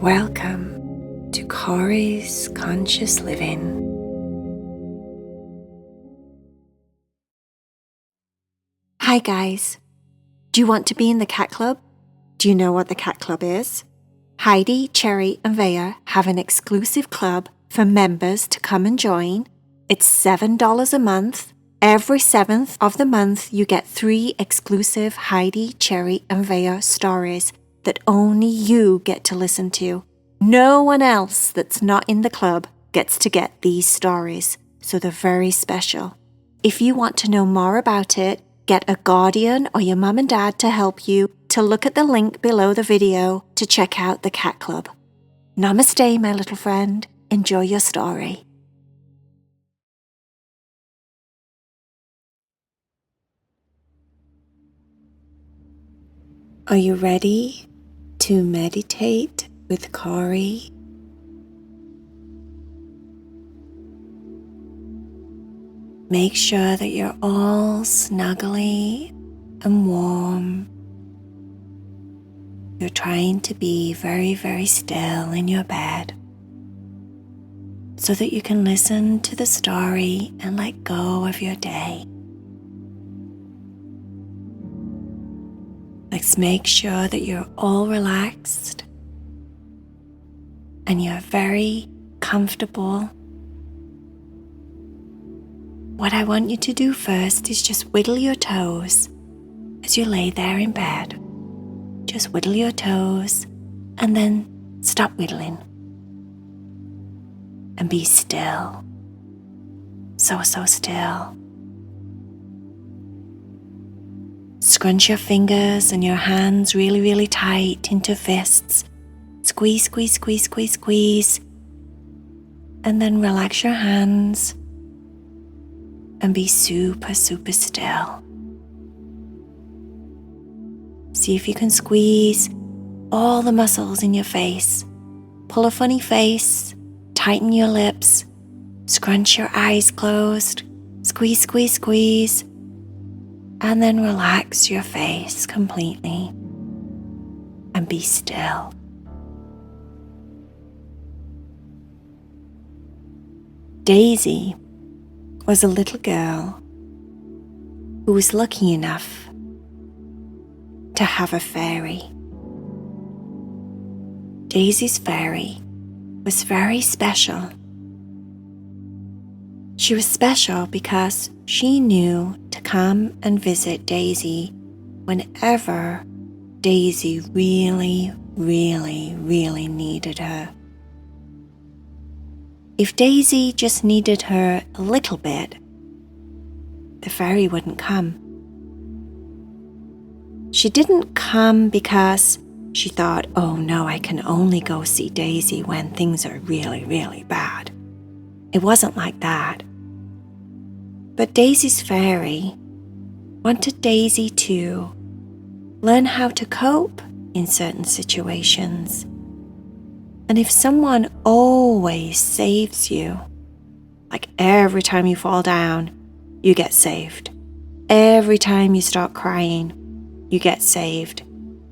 Welcome to Corey's Conscious Living. Hi guys, do you want to be in the cat club? Do you know what the cat club is? Heidi, Cherry and VAYA have an exclusive club for members to come and join. It's $7 a month. Every 7th of the month you get 3 exclusive Heidi, Cherry and VAYA stories that only you get to listen to. No one else that's not in the club gets to get these stories, so they're very special. If you want to know more about it, get a guardian or your mum and dad to help you to look at the link below the video to check out the cat club. Namaste, my little friend. Enjoy your story. Are you ready to meditate with Corey? Make sure that you're all snuggly and warm. You're trying to be very, very still in your bed so that you can listen to the story and let go of your day. Let's make sure that you're all relaxed and you're very comfortable. What I want you to do first is just wiggle your toes as you lay there in bed. Just wiggle your toes and then stop wiggling. And be still. So still. Scrunch your fingers and your hands really, really tight into fists. Squeeze, squeeze, squeeze, squeeze, squeeze. And then relax your hands and be super, super still. See if you can squeeze all the muscles in your face. Pull a funny face, tighten your lips, scrunch your eyes closed, squeeze, squeeze, squeeze. And then relax your face completely and be still. Daisy was a little girl who was lucky enough to have a fairy. Daisy's fairy was very special. She was special because she knew to come and visit Daisy whenever Daisy really, really, really needed her. If Daisy just needed her a little bit, the fairy wouldn't come. She didn't come because she thought, oh no, I can only go see Daisy when things are really, really bad. It wasn't like that. But Daisy's fairy wanted Daisy to learn how to cope in certain situations. And if someone always saves you, like every time you fall down, you get saved. Every time you start crying, you get saved.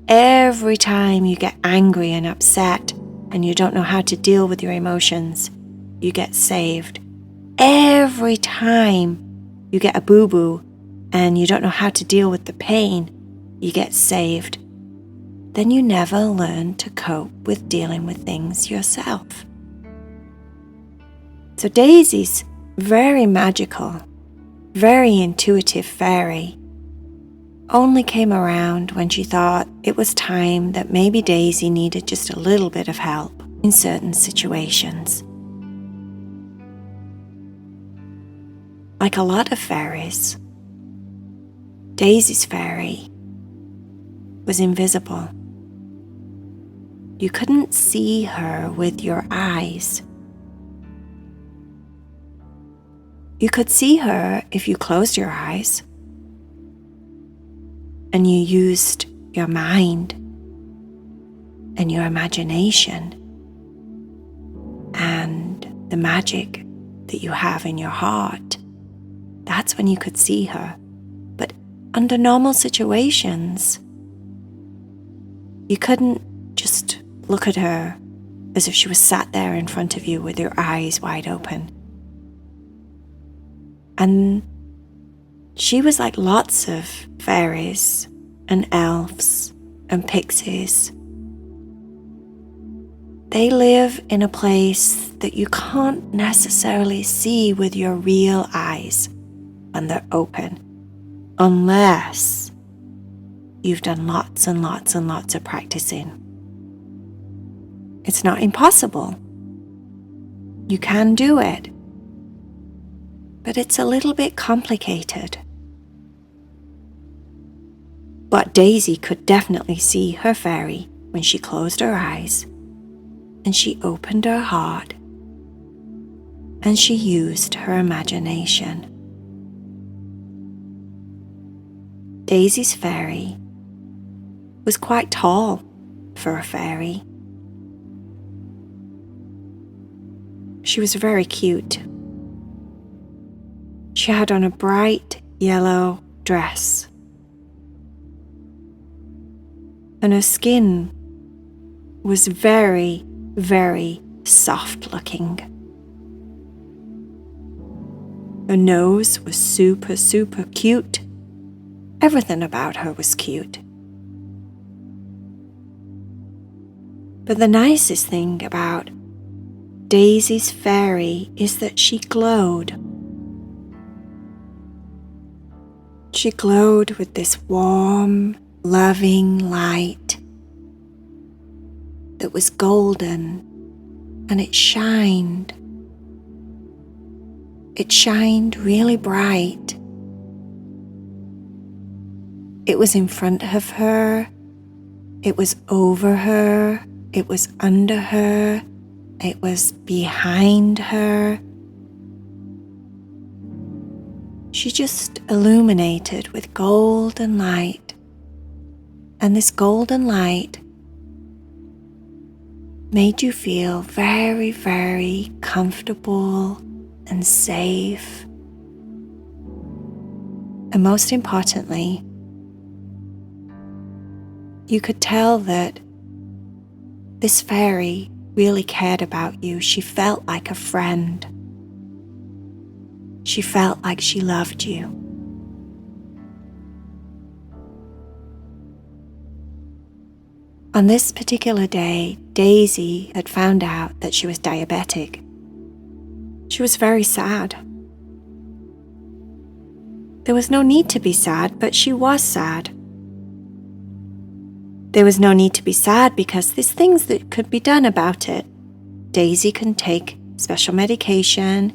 Every time you get angry and upset and you don't know how to deal with your emotions, you get saved. Every time you get a boo-boo and you don't know how to deal with the pain, you get saved. Then you never learn to cope with dealing with things yourself. So Daisy's very magical, very intuitive fairy only came around when she thought it was time that maybe Daisy needed just a little bit of help in certain situations. Like a lot of fairies, Daisy's fairy was invisible. You couldn't see her with your eyes. You could see her if you closed your eyes and you used your mind and your imagination and the magic that you have in your heart. That's when you could see her. But under normal situations, you couldn't just look at her as if she was sat there in front of you with her eyes wide open. And she was like lots of fairies and elves and pixies. They live in a place that you can't necessarily see with your real eyes when they're open, unless you've done lots and lots and lots of practicing. It's not impossible. You can do it, but it's a little bit complicated. But Daisy could definitely see her fairy when she closed her eyes and she opened her heart and she used her imagination. Daisy's fairy was quite tall for a fairy. She was very cute. She had on a bright yellow dress, and her skin was very, very soft looking. Her nose was super, super cute. Everything about her was cute. But the nicest thing about Daisy's fairy is that she glowed. She glowed with this warm, loving light that was golden, and it shined. It shined really bright. It was in front of her, it was over her, it was under her, it was behind her. She just illuminated with golden light, and this golden light made you feel very, very comfortable and safe. And most importantly, you could tell that this fairy really cared about you. She felt like a friend. She felt like she loved you. On this particular day, Daisy had found out that she was diabetic. She was very sad. There was no need to be sad, but she was sad. There was no need to be sad because there's things that could be done about it. Daisy can take special medication,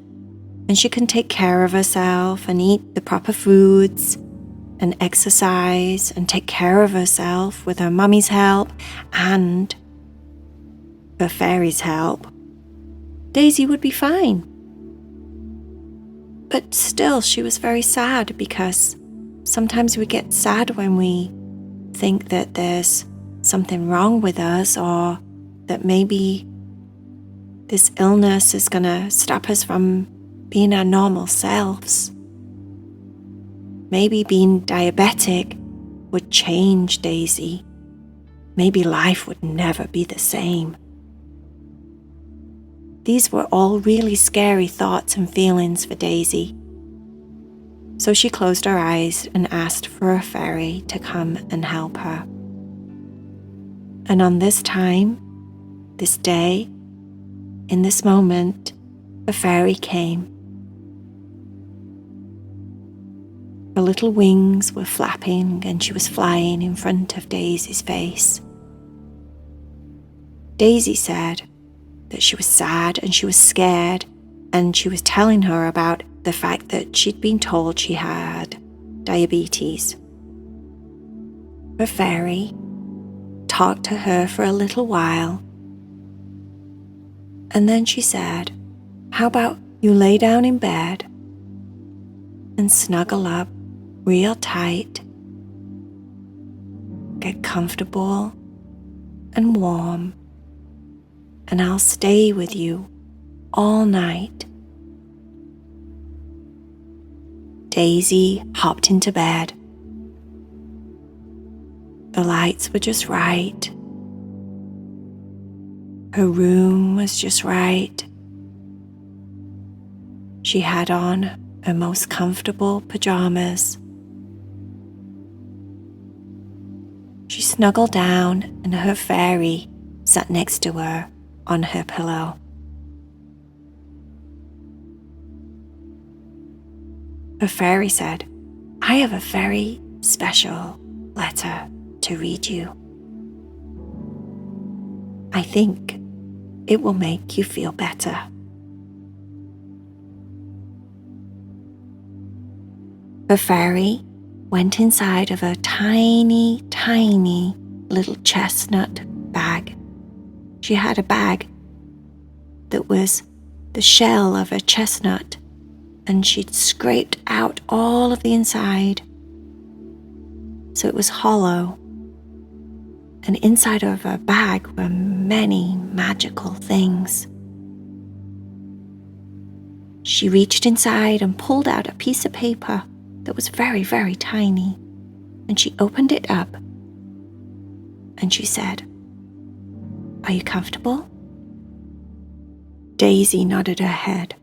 and she can take care of herself and eat the proper foods and exercise and take care of herself with her mummy's help and her fairy's help. Daisy would be fine. But still, she was very sad because sometimes we get sad when we think that there's something wrong with us, or that maybe this illness is going to stop us from being our normal selves. Maybe being diabetic would change Daisy. Maybe life would never be the same. These were all really scary thoughts and feelings for Daisy. So she closed her eyes and asked for a fairy to come and help her. And on this time, this day, in this moment, a fairy came. Her little wings were flapping and she was flying in front of Daisy's face. Daisy said that she was sad and she was scared, and she was telling her about the fact that she'd been told she had diabetes. Her fairy talked to her for a little while, and then she said, "How about you lay down in bed and snuggle up real tight, get comfortable and warm, and I'll stay with you all night." Daisy hopped into bed. The lights were just right. Her room was just right. She had on her most comfortable pajamas. She snuggled down and her fairy sat next to her on her pillow. Her fairy said, "I have a very special letter to read you. I think it will make you feel better." Her fairy went inside of a tiny, tiny little chestnut bag. She had a bag that was the shell of a chestnut, and she'd scraped out all of the inside, so it was hollow. And inside of her bag were many magical things. She reached inside and pulled out a piece of paper that was very, very tiny, and she opened it up and she said, "Are you comfortable?" Daisy nodded her head.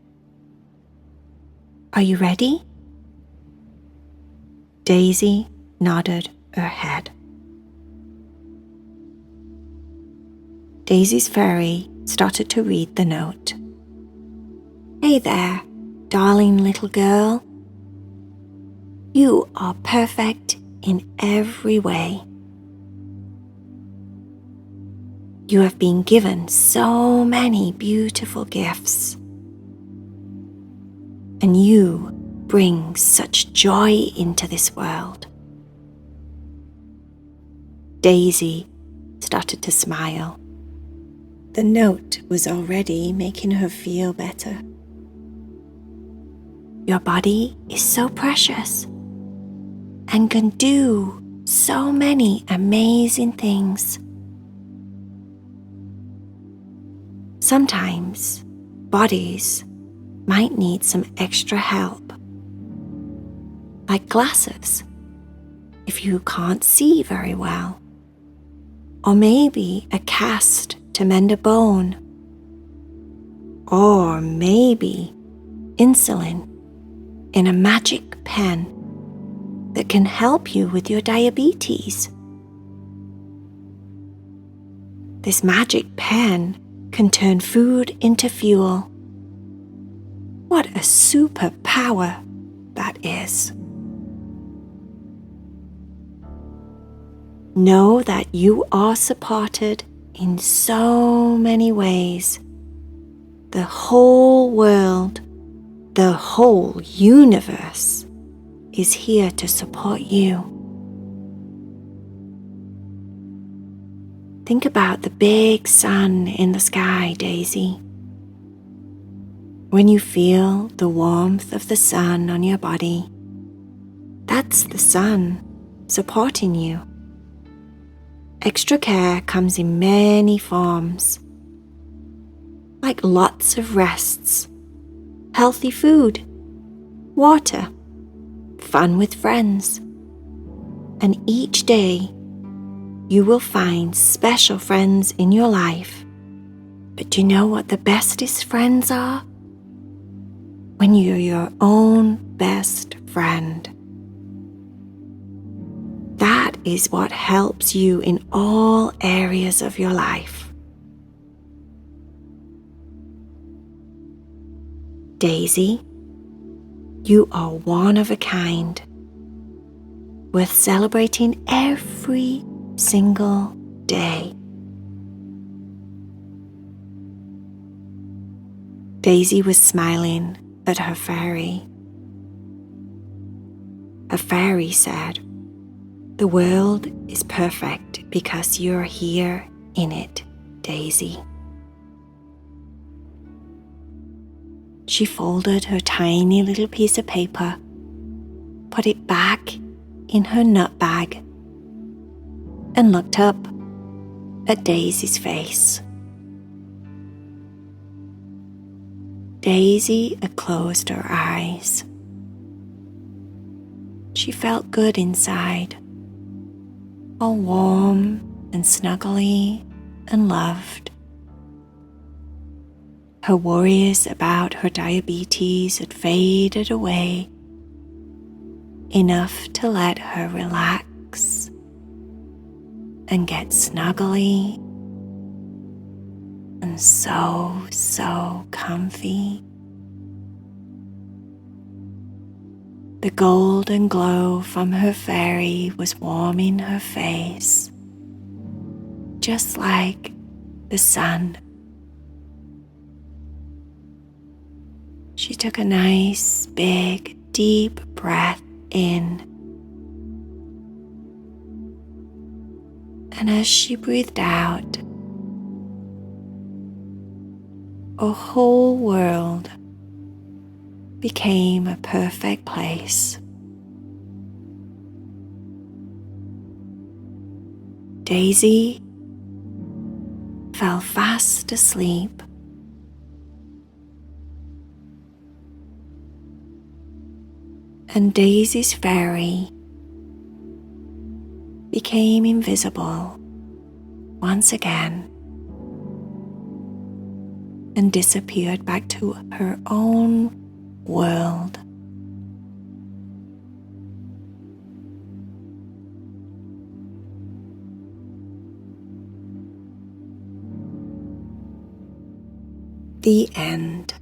"Are you ready?" Daisy nodded her head. Daisy's fairy started to read the note. "Hey there, darling little girl. You are perfect in every way. You have been given so many beautiful gifts, and you bring such joy into this world." Daisy started to smile. The note was already making her feel better. "Your body is so precious and can do so many amazing things. Sometimes bodies might need some extra help, like glasses if you can't see very well, or maybe a cast to mend a bone, or maybe insulin in a magic pen that can help you with your diabetes. This magic pen can turn food into fuel. What a superpower that is. Know that you are supported in so many ways. The whole world, the whole universe is here to support you. Think about the big sun in the sky, Daisy. When you feel the warmth of the sun on your body, that's the sun supporting you. Extra care comes in many forms, like lots of rests, healthy food, water, fun with friends, and each day you will find special friends in your life. But do you know what the bestest friends are? When you're your own best friend. That is what helps you in all areas of your life. Daisy, you are one of a kind, worth celebrating every single day. Daisy was smiling at her fairy. A fairy said, "The world is perfect because you're here in it, Daisy." She folded her tiny little piece of paper, put it back in her nut bag, and looked up at Daisy's face. Daisy had closed her eyes. She felt good inside, all warm and snuggly and loved. Her worries about her diabetes had faded away, enough to let her relax and get snuggly and so comfy. The golden glow from her fairy was warming her face, just like the sun. She took a nice, big, deep breath in, and as she breathed out, her whole world became a perfect place. Daisy fell fast asleep, and Daisy's fairy became invisible once again and disappeared back to her own world. The end.